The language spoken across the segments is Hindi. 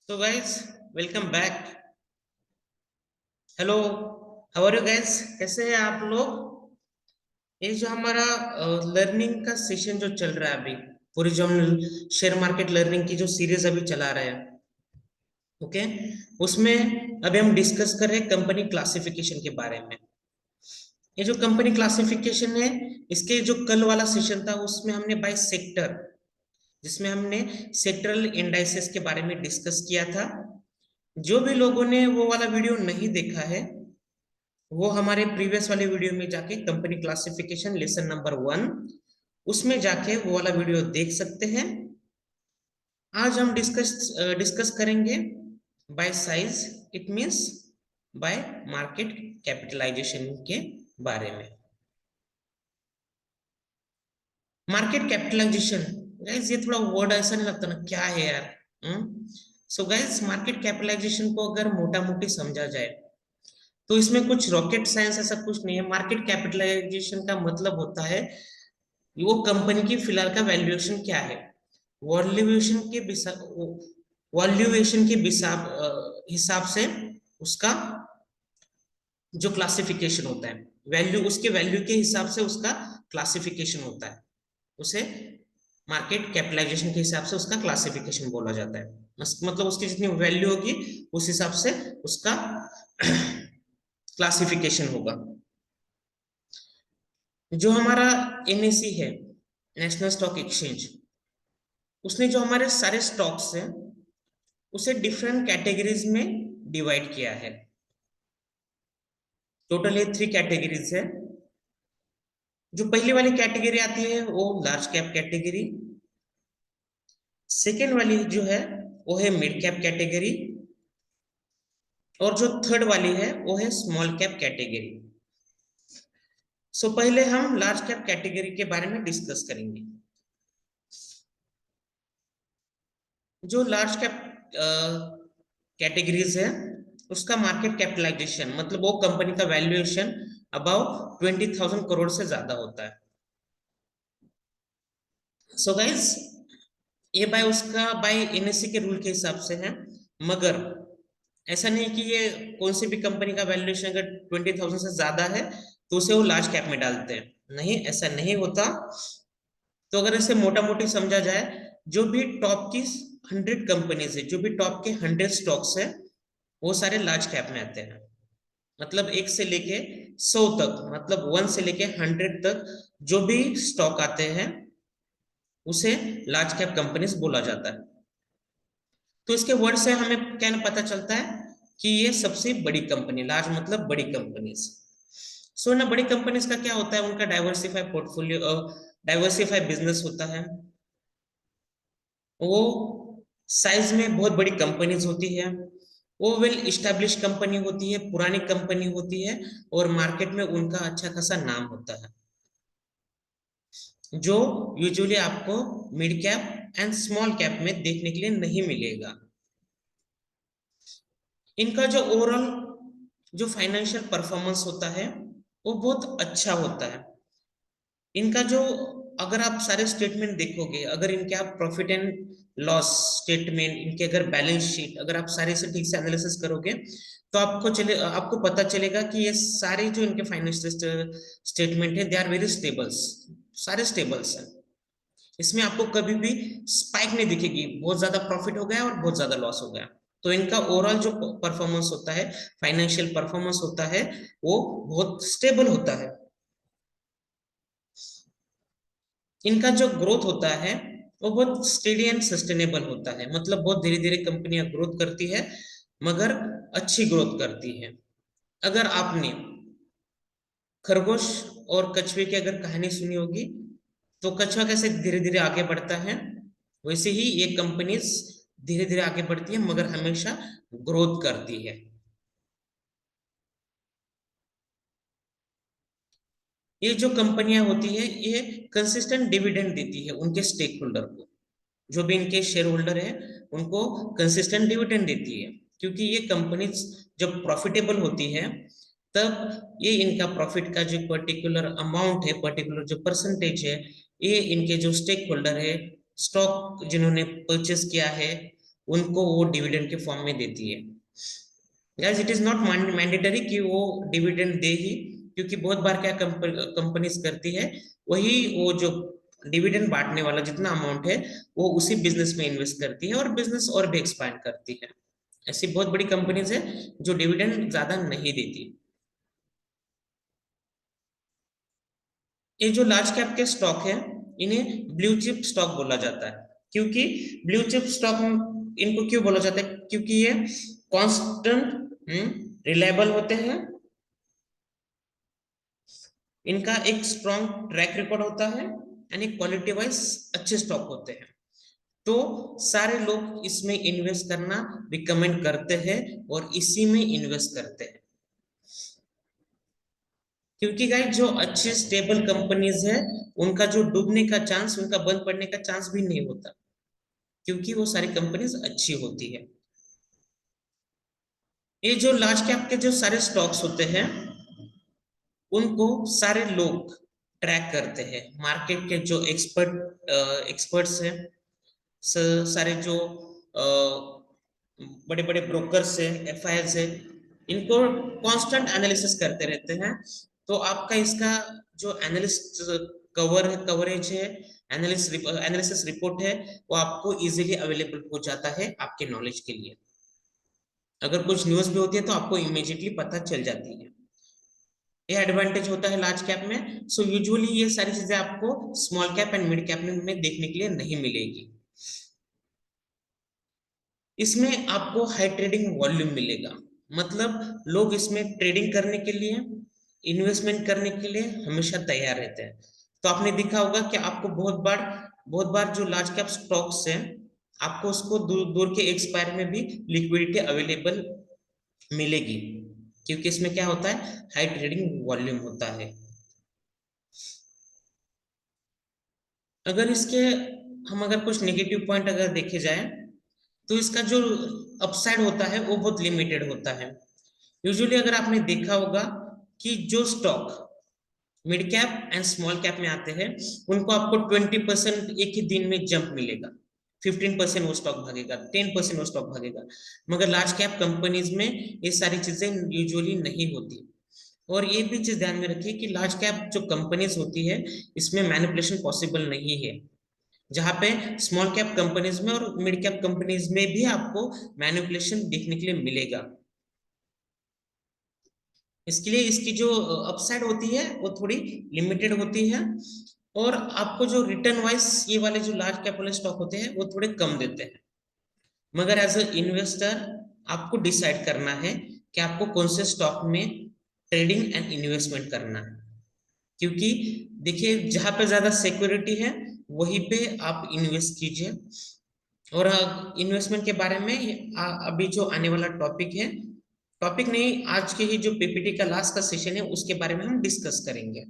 So guys, welcome back. Hello, how are you guys? कैसे हैं आप लोग? ये जो हमारा लर्निंग का सेशन जो चल रहा है अभी, पूरी जो हम शेयर मार्केट लर्निंग की जो सीरीज अभी चला रहे हैं, ओके, उसमें अभी हम डिस्कस कर रहे हैं कंपनी क्लासिफिकेशन के बारे में। ये जो कंपनी क्लासिफिकेशन है, इसके जो कल वाला सेशन था उसमें हमने बाय सेक्टर, जिसमें हमने सेक्टरल इंडाइसेस के बारे में डिस्कस किया था। जो भी लोगों ने वो वाला वीडियो नहीं देखा है, वो हमारे प्रीवियस वाले वीडियो में जाके कंपनी क्लासिफिकेशन लेसन नंबर 1, उसमें जाके वो वाला वीडियो देख सकते हैं। आज हम डिस्कस करेंगे by size, it means by market capitalisation के बारे में। मार्केट कैपिटलाइजेशन, गाइस ये थोड़ा वर्ड ऐसा नहीं लगता ना, क्या है यार? सो गाइस, मार्केट कैपिटलाइजेशन को अगर मोटा मोटी समझा जाए तो इसमें कुछ रॉकेट साइंस ऐसा कुछ नहीं है। मार्केट कैपिटलाइजेशन का मतलब होता है वो कंपनी की फिलहाल का वैल्यूएशन क्या है, वॉल्यूएशन के वॉल्यूएशन के हिसाब से उसका जो क्लासिफिकेशन होता है, वैल्यू, उसके वैल्यू के हिसाब से उसका क्लासिफिकेशन होता है, उसे मार्केट कैपिटलाइजेशन के हिसाब से उसका क्लासिफिकेशन बोला जाता है। मतलब उसकी जितनी वैल्यू होगी उस हिसाब से उसका क्लासिफिकेशन होगा। जो हमारा एनएसी है, नेशनल स्टॉक एक्सचेंज, उसने जो हमारे सारे स्टॉक्स हैं उसे डिफरेंट कैटेगरीज में डिवाइड किया है। टोटल ये 3 कैटेगरीज है। जो पहली वाली कैटेगरी आती है वो लार्ज कैप कैटेगरी, सेकेंड वाली जो है वो है मिड कैप कैटेगरी, और जो थर्ड वाली है वो है स्मॉल कैप कैटेगरी। सो पहले हम लार्ज कैप कैटेगरी के बारे में डिस्कस करेंगे। जो लार्ज कैप कैटेगरीज है उसका मार्केट कैपिटलाइजेशन, मतलब वो कंपनी का वैल्यूएशन अबाउ 20,000 करोड़ से ज्यादा होता है। सो गाइस, ये बाय उसका बाय एनएससी के रूल के हिसाब से है, मगर ऐसा नहीं कि ये कौन सी भी कंपनी का वैल्यूएशन अगर 20,000 से ज्यादा है तो उसे वो लार्ज कैप में डालते हैं। नहीं, ऐसा नहीं होता। तो अगर इसे मोटा मोटी समझा जाए, जो भी टॉप की 100 कंपनीज है, जो भी टॉप के 100 स्टॉक्स है, वो सारे लार्ज कैप में आते हैं। मतलब 1 से लेके 100 तक, मतलब 1 से लेके 100 तक जो भी स्टॉक आते हैं उसे लार्ज कैप कंपनीज बोला जाता है। तो इसके वर्ड से हमें क्या पता चलता है कि ये सबसे बड़ी कंपनी, लार्ज मतलब बड़ी कंपनीज। सो ना, बड़ी कंपनीज का क्या होता है, उनका डाइवर्सिफाई पोर्टफोलियो, डाइवर्सिफाई बिजनेस होता है। वो साइज में बहुत बड़ी कंपनीज होती है, वो वेल इस्टेब्लिश कंपनी होती है, पुरानी कंपनी होती है, और मार्केट में उनका अच्छा खासा नाम होता है, जो यूजुअली आपको mid cap and small cap में देखने के लिए नहीं मिलेगा। इनका जो ओवरऑल जो फाइनेंशियल परफॉर्मेंस होता है वो बहुत अच्छा होता है। इनका जो, अगर आप सारे स्टेटमेंट देखोगे, अगर इनके आप प्रॉफिट एंड लॉस स्टेटमेंट, इनके अगर बैलेंस शीट, अगर आप सारे से ठीक से एनालिसिस करोगे तो आपको पता चलेगा कि ये सारे जो इनके फाइनेंशियल स्टेटमेंट है दे आर वेरी स्टेबल्स, सारे स्टेबल्स हैं। इसमें आपको कभी भी स्पाइक नहीं दिखेगी, बहुत ज्यादा प्रॉफिट हो गया और बहुत ज्यादा लॉस हो गया। तो इनका ओवरऑल जो परफॉर्मेंस होता है, फाइनेंशियल परफॉर्मेंस होता है, वो बहुत स्टेबल होता है। इनका जो ग्रोथ होता है वो बहुत स्टेडी एंड सस्टेनेबल होता है, मतलब बहुत धीरे धीरे कंपनियां ग्रोथ करती है, मगर अच्छी ग्रोथ करती है। अगर आपने खरगोश और कछुए की अगर कहानी सुनी होगी, तो कछुआ कैसे धीरे धीरे आगे बढ़ता है, वैसे ही ये कंपनीज धीरे धीरे आगे बढ़ती है मगर हमेशा ग्रोथ करती है। ये जो कंपनियां होती है ये कंसिस्टेंट डिविडेंड देती है उनके स्टेक होल्डर को, जो भी इनके शेयर होल्डर है उनको कंसिस्टेंट डिविडेंड देती है, क्योंकि ये कंपनी जब प्रॉफिटेबल होती है तब ये इनका प्रॉफिट का जो पर्टिकुलर अमाउंट है, पर्टिकुलर जो परसेंटेज है, ये इनके जो स्टेक होल्डर है, स्टॉक जिन्होंने परचेस किया है, उनको वो डिविडेंड के फॉर्म में देती है। Guys it is not mandatory कि वो डिविडेंड दे ही, क्योंकि बहुत बार क्या कंपनीज करती है, वही वो जो डिविडेंड बांटने वाला जितना अमाउंट है वो उसी बिजनेस में इन्वेस्ट करती है और बिजनेस और भी एक्सपैंड करती है। ऐसी बहुत बड़ी कंपनीज है जो डिविडेंड ज्यादा नहीं देती। ये जो लार्ज कैप के स्टॉक है, इन्हें ब्लू चिप स्टॉक बोला जाता है। क्योंकि ब्लू चिप स्टॉक इनको क्यों बोला जाता है? क्योंकि ये कांस्टेंट रिलायबल होते हैं, इनका एक स्ट्रॉन्ग ट्रैक रिकॉर्ड होता है, यानी क्वालिटी वाइज अच्छे स्टॉक होते हैं। तो सारे लोग इसमें इन्वेस्ट करना रिकमेंड करते हैं और इसी में इन्वेस्ट करते हैं। क्योंकि गाइस जो अच्छी स्टेबल कंपनीज है, उनका जो डूबने का चांस, उनका बंद पड़ने का चांस भी नहीं होता, क्योंकि वो सारी कंपनीज अच्छी होती है। ये जो लार्ज कैप के जो सारे स्टॉक्स होते हैं, उनको सारे लोग ट्रैक करते हैं। मार्केट के जो एक्सपर्ट्स हैं, सारे जो बड़े बड़े ब्रोकर्स हैं, एफआईएस है, इनको कांस्टेंट एनालिसिस करते रहते हैं। तो आपका इसका जो एनालिस्ट कवरेज है, एनालिसिस रिपोर्ट है, वो आपको इजीली अवेलेबल हो जाता है आपके नॉलेज के लिए। अगर कुछ न्यूज भी होती है तो आपको इमीडिएटली पता चल जाती है। ये एडवांटेज होता है लार्ज कैप में। सो यूजुअली ये सारी चीजें आपको small cap and mid cap में देखने के लिए नहीं मिलेगी। इसमें आपको हाई ट्रेडिंग वॉल्यूम मिलेगा, मतलब लोग इसमें ट्रेडिंग करने के लिए, इन्वेस्टमेंट करने के लिए हमेशा तैयार रहते हैं। तो आपने देखा होगा कि आपको बहुत बार जो लार्ज कैप स्टॉक्स हैं, आपको उसको दूर दूर के एक्सपायर में भी लिक्विडिटी अवेलेबल मिलेगी, क्योंकि इसमें क्या होता है, हाई ट्रेडिंग वॉल्यूम होता है। अगर इसके हम अगर कुछ नेगेटिव पॉइंट अगर देखे जाए, तो इसका जो अपसाइड होता है वो बहुत लिमिटेड होता है। यूजुअली अगर आपने देखा होगा कि जो stock mid cap and small cap में आते हैं, उनको आपको 20% एक ही दिन में जंप मिलेगा, 15% वो स्टॉक भागेगा, 10% वो स्टॉक भागेगा। मगर लार्ज कैप कंपनीज में ये सारी चीजें यूजुअली नहीं होती। और ये भी चीज ध्यान में रखिए कि लार्ज कैप जो कंपनीज होती है, इसमें मैनिपुलेशन पॉसिबल नहीं है। जहां पे स्मॉल कैप कंपनीज में और मिड कैप कंपनीज में भी आपको मैनिपुलेशन देखने के लिए मिलेगा। इसके लिए इसकी जो अपसाइड होती है वो थोड़ी लिमिटेड होती है, और आपको जो रिटर्न वाइज ये वाले जो लार्ज कैप वाले स्टॉक होते हैं वो थोड़े कम देते हैं। मगर एज अ इन्वेस्टर आपको डिसाइड करना है कि आपको कौन से स्टॉक में ट्रेडिंग एंड इन्वेस्टमेंट करना है। क्योंकि देखिए, जहां पे ज्यादा सिक्योरिटी है वहीं पे आप इन्वेस्ट कीजिए। और इन्वेस्टमेंट के बारे में अभी जो आने वाला टॉपिक है, टॉपिक नहीं, आज के ही जो पीपीटी का लास्ट का सेशन है उसके बारे में हम डिस्कस करेंगे।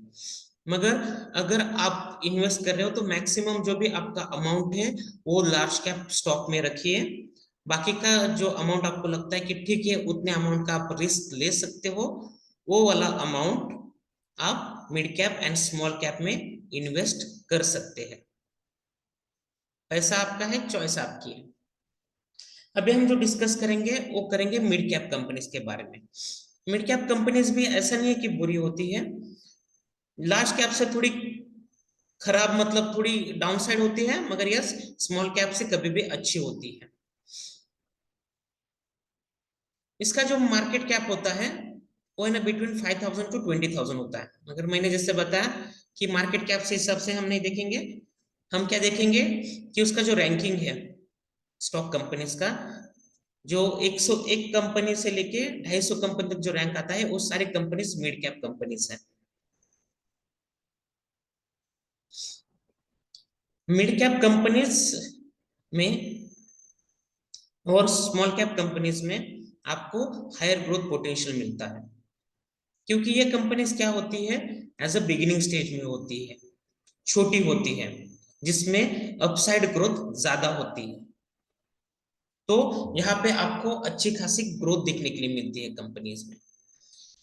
मगर अगर आप इन्वेस्ट कर रहे हो तो मैक्सिमम जो भी आपका अमाउंट है वो लार्ज कैप स्टॉक में रखिए। बाकी का जो अमाउंट आपको लगता है कि ठीक है उतने अमाउंट का आप रिस्क ले सकते हो, वो वाला अमाउंट आप mid cap and small cap में इन्वेस्ट कर सकते हैं। पैसा आपका है, चॉइस आपकी है। अभी हम जो डिस्कस करेंगे वो करेंगे मिड कैप कंपनीज के बारे में। मिड कैप कंपनीज भी ऐसा नहीं है कि बुरी होती है, लार्ज कैप से थोड़ी खराब, मतलब थोड़ी डाउनसाइड होती है, मगर यस, स्मॉल कैप से कभी भी अच्छी होती है। इसका जो मार्केट कैप होता है वो है ना बिटवीन 5,000 to 20,000 होता है। मगर मैंने जैसे बताया कि मार्केट कैप से हिसाब से हम नहीं देखेंगे, हम क्या देखेंगे कि उसका जो रैंकिंग है स्टॉक कंपनीज का, जो 101 कंपनी से लेके 250 कंपनी तक जो रैंक आता है वो सारी कंपनीज मिड कैप कंपनीज है। मिड कैप कंपनीज में और स्मॉल कैप कंपनीज में आपको हायर ग्रोथ पोटेंशियल मिलता है, क्योंकि ये कंपनीज क्या होती है, एज अ बिगिनिंग स्टेज में होती है, छोटी होती है, जिसमें अपसाइड ग्रोथ ज्यादा होती है। तो यहाँ पे आपको अच्छी खासी ग्रोथ देखने के लिए मिलती है कंपनीज में।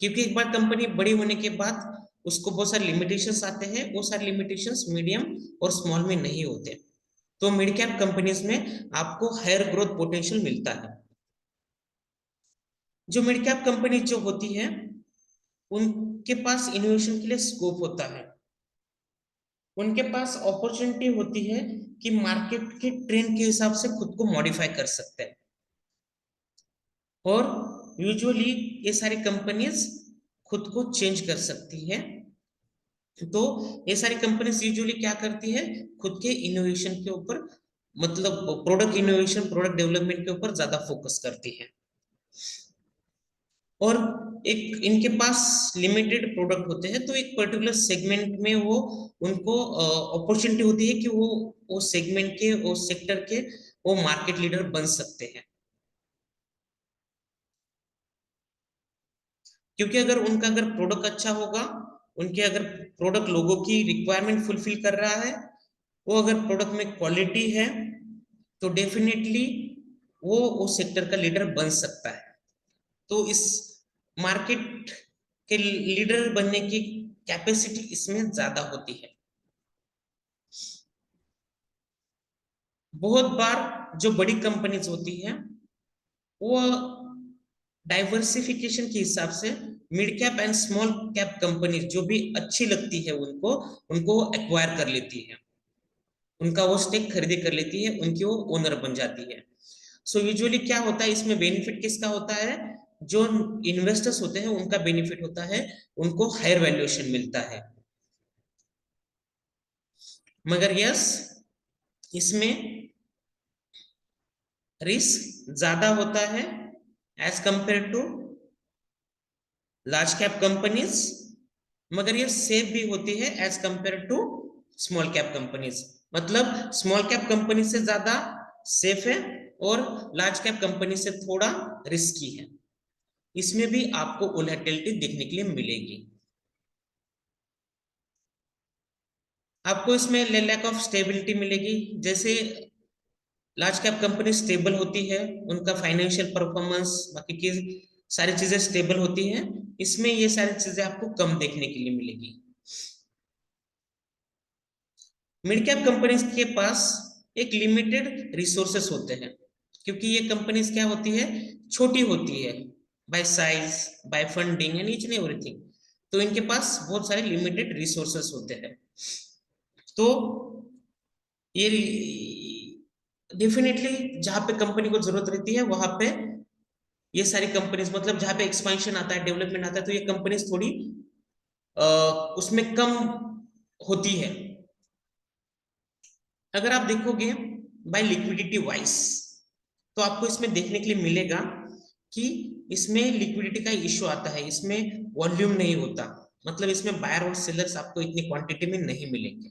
क्योंकि एक बार कंपनी बड़ी होने के बाद उसको बहुत सारे लिमिटेशंस आते हैं, वो सारे लिमिटेशंस मीडियम और स्मॉल में नहीं होते। तो मिड कैप कंपनीज में आपको हायर ग्रोथ पोटेंशियल मिलता है। जो मिड कैप कंपनी जो होती है उनके पास इनोवेशन के लिए स्कोप होता है, उनके पास अपॉर्चुनिटी होती है कि मार्केट के ट्रेंड के हिसाब से खुद को मॉडिफाई कर सकते हैं। और यूजुअली ये सारी कंपनीज खुद को चेंज कर सकती है। तो ये सारी कंपनीज यूजुअली क्या करती है, खुद के इनोवेशन के ऊपर, मतलब प्रोडक्ट इनोवेशन, प्रोडक्ट डेवलपमेंट के ऊपर ज्यादा फोकस करती है। और एक इनके पास लिमिटेड प्रोडक्ट होते हैं, तो एक पर्टिकुलर सेगमेंट में वो उनको अपॉर्चुनिटी होती है कि वो सेगमेंट के, वो सेक्टर के वो मार्केट लीडर बन सकते हैं। क्योंकि अगर उनका अगर प्रोडक्ट अच्छा होगा, उनके अगर प्रोडक्ट लोगों की रिक्वायरमेंट फुलफिल कर रहा है, वो अगर प्रोडक्ट में क्वालिटी है, तो डेफिनेटली वो सेक्टर का लीडर बन सकता है। तो इस मार्केट के लीडर बनने की कैपेसिटी इसमें ज्यादा होती है। बहुत बार जो बड़ी कंपनीज होती है वो डाइवर्सिफिकेशन के हिसाब से mid cap and small cap company जो भी अच्छी लगती है उनको उनको एक्वायर कर लेती है, उनका वो स्टेक खरीदी कर लेती है, उनकी वो ओनर बन जाती है। सो यूजुअली क्या होता है, इसमें बेनिफिट किसका होता है, जो इन्वेस्टर्स होते हैं उनका बेनिफिट होता है, उनको हायर वैल्यूएशन मिलता है। मगर यस, इसमें रिस्क ज्यादा होता है as compare to large cap companies, मगर ये सेफ भी होती है as compare to small cap companies. मतलब स्मॉल कैप कंपनी से ज्यादा सेफ है और लार्ज कैप कंपनी से थोड़ा रिस्की है। इसमें भी आपको वोलेटिलिटी देखने के लिए मिलेगी। आपको इसमें लैक ऑफ स्टेबिलिटी मिलेगी। जैसे लार्ज कैप कंपनी स्टेबल होती है, उनका फाइनेंशियल परफॉर्मेंस, बाकी की सारी चीजें स्टेबल होती हैं, इसमें ये सारी चीजें आपको कम देखने के लिए मिलेगी। मिड कैप कंपनीज के पास एक लिमिटेड रिसोर्सेस होते हैं, क्योंकि ये कंपनीज क्या होती है, छोटी होती है by size, by funding and each and everything. तो इनके पास बहुत सारे लिमिटेड रिसोर्सेस होते हैं। तो ये डेफिनेटली जहां पे कंपनी को जरूरत रहती है वहां पे ये सारी कंपनीज, मतलब जहां पे एक्सपेंशन आता है, डेवलपमेंट आता है, तो ये कंपनीज थोड़ी अ, उसमें कम होती है। अगर आप देखोगे बाय लिक्विडिटी वाइज, तो आपको इसमें देखने के लिए मिलेगा कि इसमें लिक्विडिटी का इश्यू आता है, इसमें वॉल्यूम नहीं होता, मतलब इसमें बायर और सेलर्स आपको इतनी क्वांटिटी में नहीं मिलेंगे।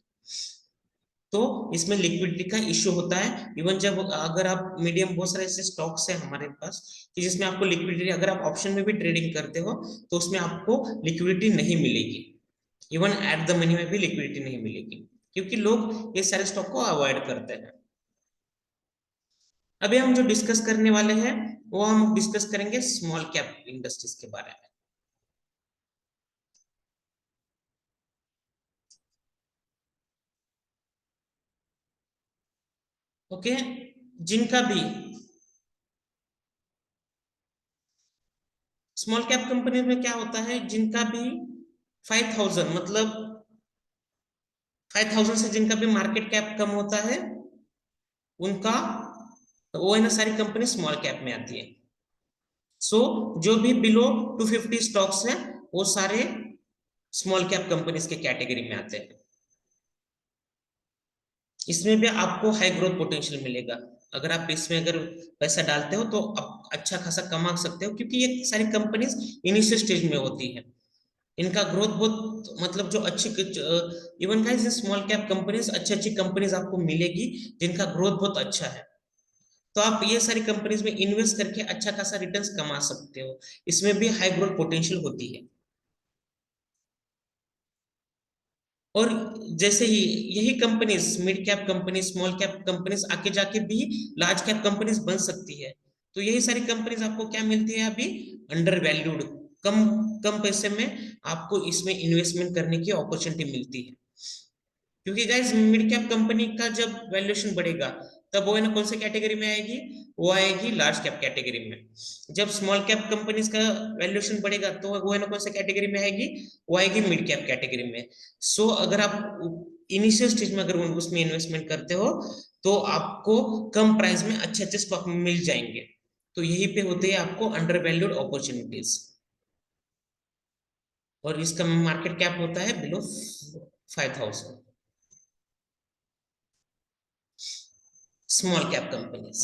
तो इसमें लिक्विडिटी का इश्यू होता है। इवन जब अगर आप मीडियम, बहुत सारे ऐसे स्टॉक्स है हमारे पास कि जिसमें आपको लिक्विडिटी, अगर आप ऑप्शन में भी ट्रेडिंग करते हो तो उसमें आपको लिक्विडिटी नहीं मिलेगी, इवन एट द मनी में भी लिक्विडिटी नहीं मिलेगी, क्योंकि लोग ये सारे स्टॉक को अवॉइड करते हैं। अभी हम जो डिस्कस करने वाले हैं वो हम डिस्कस करेंगे स्मॉल कैप इंडस्ट्रीज के बारे में। ओके, जिनका भी स्मॉल कैप कंपनी में क्या होता है, जिनका भी 5,000, मतलब 5,000 से जिनका भी मार्केट कैप कम होता है उनका, वो है ना, सारी कंपनी स्मॉल कैप में आती है। सो जो भी बिलो 250 स्टॉक्स हैं वो सारे स्मॉल कैप कंपनीज के कैटेगरी में आते हैं। इसमें भी आपको हाई ग्रोथ पोटेंशियल मिलेगा। अगर आप इसमें अगर पैसा डालते हो तो आप अच्छा खासा कमा सकते हो, क्योंकि ये सारी कंपनीज इनिशियल स्टेज में होती है, इनका ग्रोथ बहुत, मतलब जो अच्छी, even guys small cap companies, अच्छी अच्छी कंपनीज आपको मिलेगी जिनका ग्रोथ बहुत अच्छा है। तो आप ये सारी कंपनीज में इन्वेस्ट करके अच्छा खासा रिटर्न्स कमा सकते हो, इसमें भी हाई ग्रोथ पोटेंशियल होती है। और जैसे ही यही companies, mid cap company, small cap companies आके जाके भी लार्ज कैप कंपनीज बन सकती है। तो यही सारी कंपनीज आपको क्या मिलती है अभी, अंडर वैल्यूड, कम कम पैसे में आपको इसमें इन्वेस्टमेंट करने की अपॉर्चुनिटी मिलती है। क्योंकि गाइस मिड कैप कंपनी का जब वैल्यूएशन बढ़ेगा तब वो है ना कौन से कैटेगरी में आएगी, वो आएगी लार्ज कैप कैटेगरी में। जब स्मॉल कैप कंपनीज का वैल्यूएशन बढ़ेगा तो वो है ना कौन से कैटेगरी में आएगी, वो आएगी मिड कैप कैटेगरी में। सो अगर आप इनिशियल स्टेज में अगर उसमें इन्वेस्टमेंट करते हो तो आपको कम प्राइस में अच्छे अच्छे स्टॉक मिल जाएंगे। तो यही पे होते हैं आपको अंडर वैल्यूड अपॉर्चुनिटीज। और इसका मार्केट कैप होता है below 5,000। Small cap companies,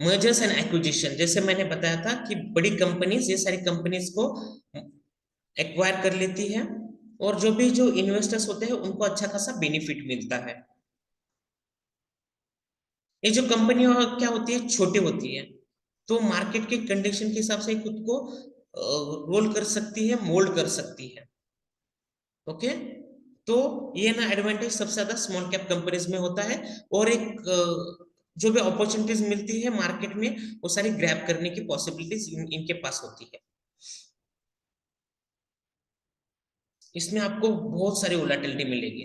mergers and acquisition, जैसे मैंने बताया था कि बड़ी कंपनीज ये सारी कंपनीज को एक्वायर कर लेती है और जो भी जो इन्वेस्टर्स होते हैं उनको अच्छा खासा बेनिफिट मिलता है। ये जो कंपनी क्या होती है, छोटी होती है, तो मार्केट के कंडीशन के हिसाब से खुद को रोल कर सकती है, मोल्ड कर सकती है। ओके, तो ये ना एडवांटेज सबसे ज्यादा स्मॉल कैप कंपनीज में होता है। और एक जो भी अपॉर्चुनिटीज मिलती है मार्केट में वो सारी ग्रैब करने की पॉसिबिलिटीज इनके पास होती है। इसमें आपको बहुत सारी वोलेटिलिटी मिलेगी,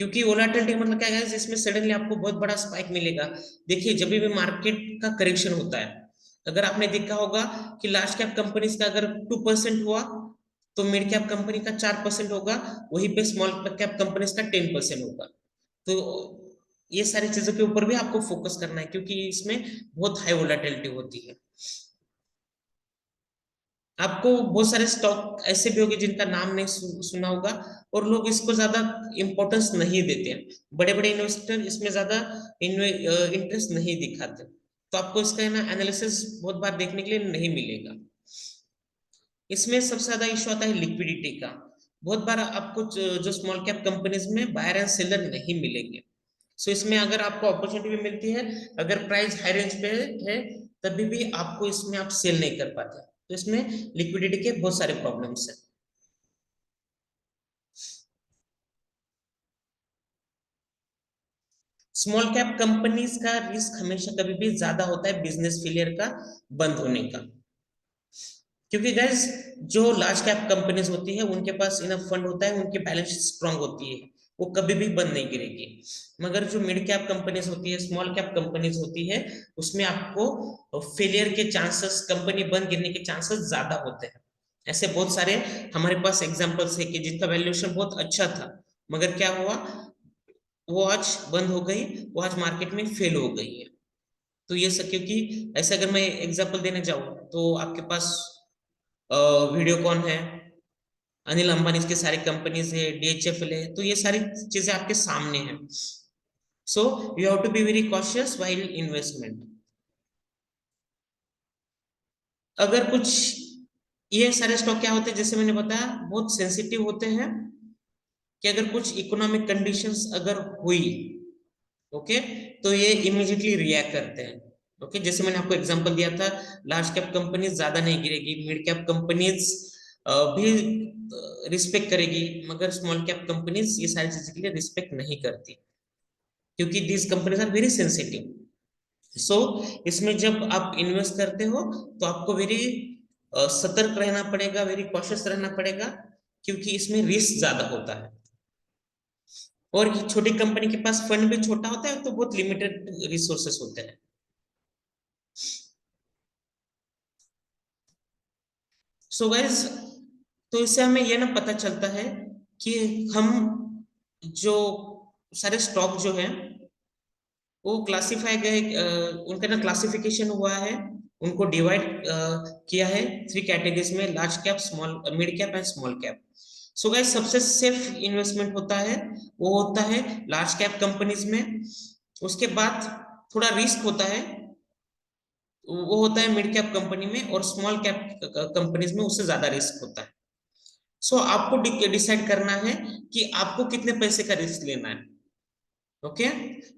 क्योंकि वोलेटिलिटी मतलब क्या है, इसमें सडनली आपको बहुत बड़ा स्पाइक मिलेगा। देखिए जब भी मार्केट का करेक्शन होता है, अगर आपने देखा होगा कि लार्ज कैप कंपनीज का अगर 2% हुआ तो मिड कैप कंपनी का 4% होगा, वहीं पे स्मॉल कैप कंपनीज का 10% होगा। तो ये सारी चीजों के ऊपर भी आपको फोकस करना है, क्योंकि इसमें बहुत हाई वोलेटिलिटी होती है। आपको बहुत सारे स्टॉक ऐसे भी होंगे जिनका नाम नहीं सुना होगा और लोग इसको ज्यादा इंपॉर्टेंस नहीं देते हैं। बड़े बड़े इन्वेस्टर इसमें ज्यादा इंटरेस्ट नहीं दिखाते, तो आपको इसका है ना एनालिसिस बहुत बार देखने के लिए नहीं मिलेगा। इसमें सबसे ज्यादा इशू आता है लिक्विडिटी का। बहुत बार आपको जो स्मॉल कैप कंपनीज में बायर एंड सेलर नहीं मिलेंगे। सो इसमें अगर आपको अपॉर्चुनिटी भी मिलती है, अगर प्राइस हाई रेंज पे है तभी भी आपको इसमें आप सेल नहीं कर पाते, तो इसमें लिक्विडिटी के बहुत सारे प्रॉब्लम्स हैं। स्मॉल कैप कंपनीज का रिस्क हमेशा कभी भी ज्यादा होता है बिजनेस फेलियर का, बंद होने का। क्योंकि गैस जो लार्ज कैप कंपनीज होती है उनके पास इनफ फंड होता है, उनकी बैलेंस शीट स्ट्रांग होती है, वो कभी भी बंद नहीं गिरेगी। मगर जो मिड कैप कंपनीज होती है, स्मॉल कैप कंपनीज होती है, उसमें आपको फेलियर के चांसेस, कंपनी बंद गिरने के चांसेस ज्यादा होते हैं। ऐसे बहुत सारे हमारे पास एग्जांपल्स है कि जिनका वैल्यूएशन बहुत अच्छा था, मगर क्या हुआ, वो आज बंद हो गई, वो आज मार्केट में फेल हो गई है। तो ये सब क्योंकि ऐसे अगर मैं एग्जांपल देने जाऊं तो आपके पास वीडियोकॉन है, अनिल अंबानी की सारी कंपनीज है, डीएचएफएल है, तो ये सारी चीजें आपके सामने हैं। So you have to be very cautious while investment. अगर कुछ ये सारे स्टॉक क्या होते हैं, जैसे मैंने बताया बहुत सेंसिटिव होते हैं, कि अगर कुछ इकोनॉमिक कंडीशंस अगर हुई, ओके, तो ये इमीडिएटली रिएक्ट करते हैं। ओके, जैसे मैंने आपको एग्जांपल दिया था, लार्ज कैप कंपनीज ज्यादा नहीं गिरेगी, मिड कैप कंपनीज भी रिस्पेक्ट करेगी, मगर स्मॉल कैप कंपनीज ये सारी चीजें के लिए रिस्पेक्ट नहीं करती, क्योंकि these companies are very sensitive. So इसमें जब आप इन्वेस्ट करते हो तो आपको वेरी सतर्क रहना पड़ेगा, वेरी कॉशियस रहना पड़ेगा, क्योंकि इसमें रिस्क ज्यादा होता है। और ये छोटी कंपनी के पास फंड भी छोटा होता है, तो बहुत लिमिटेड रिसोर्सेस होते हैं। सो गाइस, तो इससे हमें यह ना पता चलता है कि हम जो सारे स्टॉक जो है वो क्लासिफाई गए, उनका ना क्लासिफिकेशन हुआ है, उनको डिवाइड किया है 3 कैटेगरीज में, large cap, small, mid cap and small cap. So guys सबसे सेफ इन्वेस्टमेंट होता है, वो होता है लार्ज कैप कंपनीज में। उसके बाद थोड़ा रिस्क होता है, वो होता है मिड कैप कंपनी में, और स्मॉल कैप कंपनीज में उससे ज्यादा रिस्क होता है। सो आपको डिसाइड करना है कि आपको कितने पैसे का रिस्क लेना है। ओके,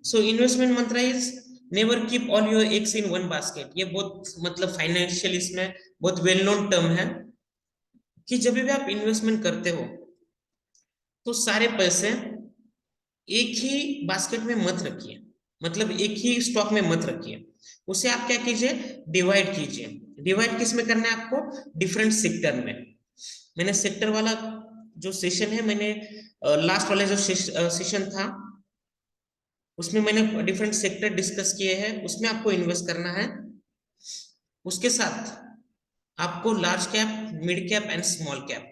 सो इन्वेस्टमेंट मंत्र is never keep all your eggs in one basket. ये बहुत मतलब फाइनेंशियल इसमें बहुत वेल नोन टर्म है, कि जब भी आप इन्वेस्टमेंट करते हो तो सारे पैसे एक ही बास्केट में मत रखिए, मतलब एक ही स्टॉक में मत रखिए। उसे आप क्या कीजिए, डिवाइड कीजिए। डिवाइड किस में करना है आपको, डिफरेंट सेक्टर में। मैंने सेक्टर वाला जो सेशन है, मैंने लास्ट वाले जो सेशन था उसमें मैंने डिफरेंट सेक्टर डिस्कस किए हैं, उसमें आपको इन्वेस्ट करना है। उसके साथ आपको large cap, mid cap and small cap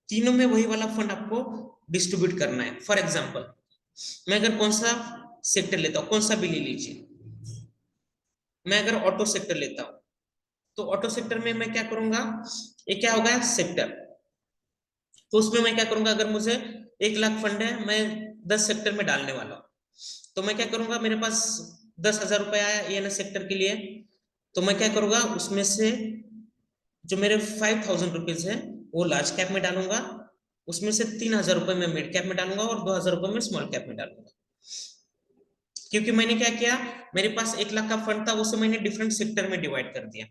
तीनों में वही वाला फंड आपको डिस्ट्रीब्यूट करना है। फॉर एग्जांपल, मैं अगर कौन सा सेक्टर लेता हूँ, कौन सा भी ले लीजिए, मैं अगर ऑटो सेक्टर लेता हूँ, तो ऑटो सेक्टर में मैं क्या करूंगा, ये क्या होगा सेक्टर, तो उसमें मैं क्या करूंगा, अगर मुझे 1 लाख फंड है, मैं 10 सेक्टर में डालने वाला हूँ, तो मैं क्या करूंगा, मेरे पास 10,000 रुपए आया ये सेक्टर के लिए, तो मैं क्या करूंगा, उसमें से जो मेरे 5,000 रुपीज है वो लार्ज कैप में डालूंगा, उसमें से 3,000 रुपए मैं मिड कैप में डालूंगा और 2,000 रुपए मैं स्मॉल कैप में डालूंगा। क्योंकि मैंने क्या किया, मेरे पास 1 लाख का फंड था, उसे मैंने डिफरेंट सेक्टर में डिवाइड कर दिया।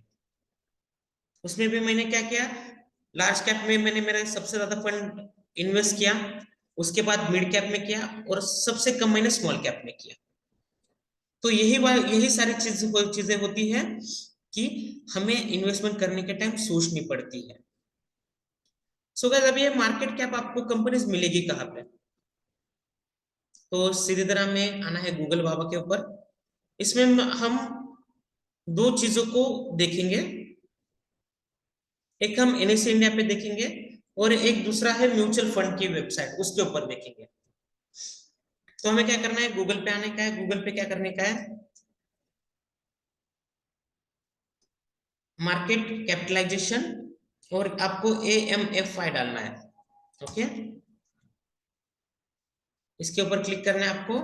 उसमें भी मैंने क्या किया, लार्ज कैप में मैंने मेरा सबसे ज्यादा फंड इन्वेस्ट किया, उसके बाद मिड कैप में किया और सबसे कम मैंने स्मॉल कैप में किया। तो यही सारी चीजें होती है कि हमें इन्वेस्टमेंट करने के टाइम सोचनी पड़ती है। सो गाइस, अब ये मार्केट कैप आपको कंपनीज मिलेगी कहाँ पे, तो सीधी तरह में आना है गूगल बाबा के ऊपर। इसमें हम दो चीजों को देखेंगे, एक हम एनएससी इंडिया पे देखेंगे और एक दूसरा है म्यूचुअल फंड की वेबसाइट, उसके ऊपर देखेंगे। तो हमें क्या करना है, गूगल पे आने का है। गूगल पे क्या करने का है, मार्केट कैपिटलाइजेशन, और आपको AMFI डालना है। ओके, इसके ऊपर क्लिक करना है आपको,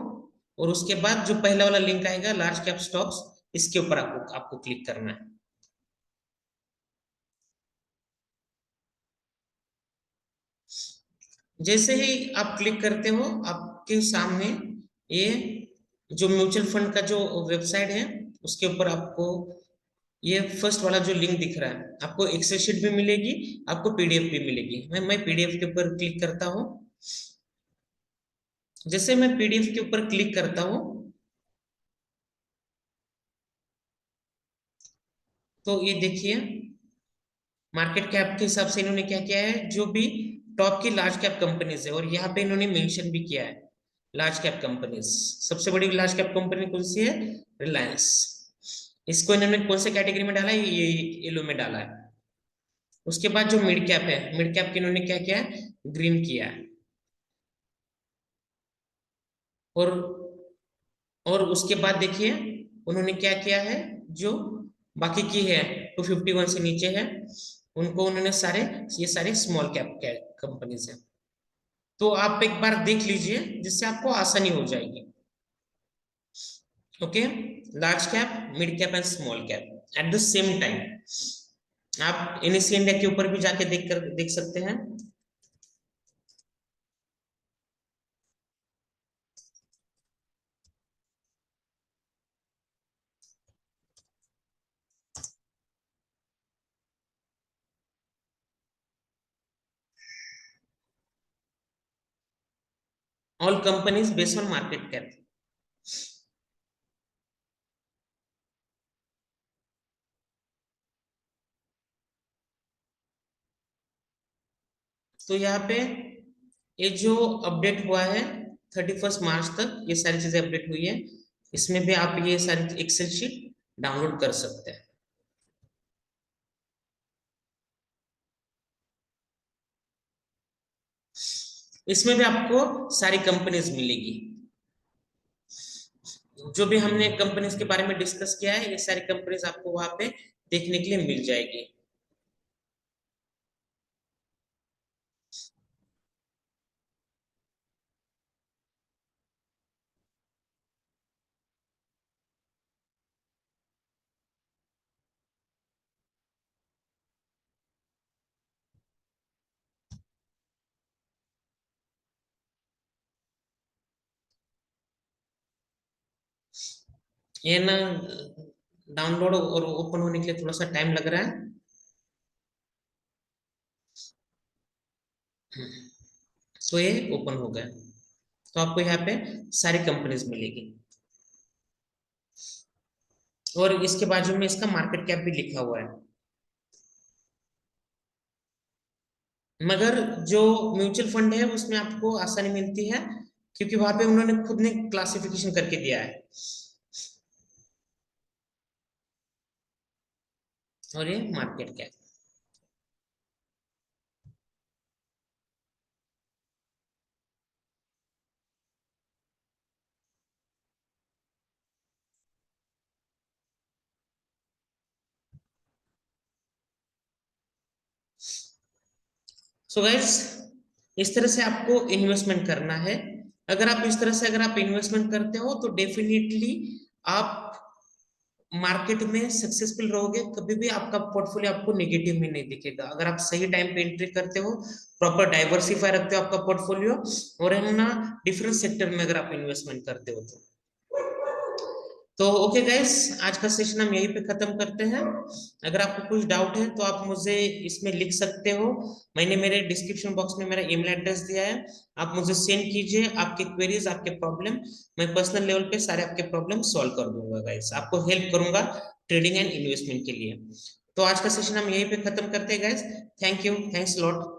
और उसके बाद जो पहला वाला लिंक आएगा लार्ज कैप स्टॉक्स, इसके ऊपर आपको आपको क्लिक करना है। जैसे ही आप क्लिक करते हो, आपके सामने ये जो म्यूचुअल फंड का जो वेबसाइट है, उसके ऊपर आपको ये फर्स्ट वाला जो लिंक दिख रहा है, आपको एक्सेल शीट भी मिलेगी, आपको पीडीएफ भी मिलेगी। मैं पीडीएफ के ऊपर क्लिक करता हूँ। जैसे मैं पीडीएफ के ऊपर क्लिक करता हूँ, तो ये देखिए, मार्केट कैप के हिसाब से इन्होंने क्या किया है, जो भी टॉप की लार्ज कैप कंपनीज है, और यहाँ पे इन्होंने मेंशन भी किया है लार्ज कैप कंपनीज। सबसे बड़ी लार्ज कैप कंपनी कौन सी है, रिलायंस। इसको इन्होंने कौन से कैटेगरी में डाला है, ये येलो में डाला है। उसके बाद जो मिड कैप है, मिड कैप की इन्होंने क्या किया है, ग्रीन किया है। और उसके बाद देखिए उन्होंने क्या किया है, जो बाकी की है 251 से नीचे है, उनको उन्होंने सारे, ये सारे स्मॉल कैप कंपनीज है। तो आप एक बार देख लीजिए, जिससे आपको आसानी हो जाएगी। Okay, large cap, mid cap and small cap at the same time. आप एनएससी इंडिया के ऊपर भी जाके देख सकते हैं। All companies based on market cap. तो यहाँ पे ये जो अपडेट हुआ है 31 मार्च तक, ये सारी चीजें अपडेट हुई है। इसमें भी आप ये सारी एक्सेल शीट डाउनलोड कर सकते हैं। इसमें भी आपको सारी कंपनीज मिलेगी, जो भी हमने कंपनीज के बारे में डिस्कस किया है, ये सारी कंपनीज आपको वहां पे देखने के लिए मिल जाएगी। ये ना डाउनलोड और ओपन होने के लिए थोड़ा सा टाइम लग रहा है। तो ये ओपन हो गया, तो आपको यहाँ पे सारी कंपनीज मिलेगी, और इसके बाजू में इसका मार्केट कैप भी लिखा हुआ है। मगर जो म्यूचुअल फंड है उसमें आपको आसानी मिलती है, क्योंकि वहां पे उन्होंने खुद ने क्लासिफिकेशन करके दिया है। और ये मार्केट कैप। सो गाइस, इस तरह से आपको इन्वेस्टमेंट करना है। अगर आप इस तरह से अगर आप इन्वेस्टमेंट करते हो तो डेफिनेटली आप मार्केट में सक्सेसफुल रहोगे। कभी भी आपका पोर्टफोलियो आपको नेगेटिव में नहीं दिखेगा, अगर आप सही टाइम पे एंट्री करते हो, प्रॉपर डाइवर्सिफाई रखते हो आपका पोर्टफोलियो, और है ना डिफरेंट सेक्टर में अगर आप इन्वेस्टमेंट करते हो तो ओके गाइस, आज का सेशन हम यहीं पे खत्म करते हैं। अगर आपको कुछ डाउट है तो आप मुझे इसमें लिख सकते हो। मैंने मेरे डिस्क्रिप्शन बॉक्स में मेरा ईमेल एड्रेस दिया है, आप मुझे सेंड कीजिए आपके क्वेरीज, आपके प्रॉब्लम। मैं पर्सनल लेवल पे सारे आपके प्रॉब्लम सॉल्व कर दूंगा गाइस, आपको हेल्प करूंगा ट्रेडिंग एंड इन्वेस्टमेंट के लिए। तो आज का सेशन हम यहीं पे खत्म करते हैं guys. Thank you, thanks lot.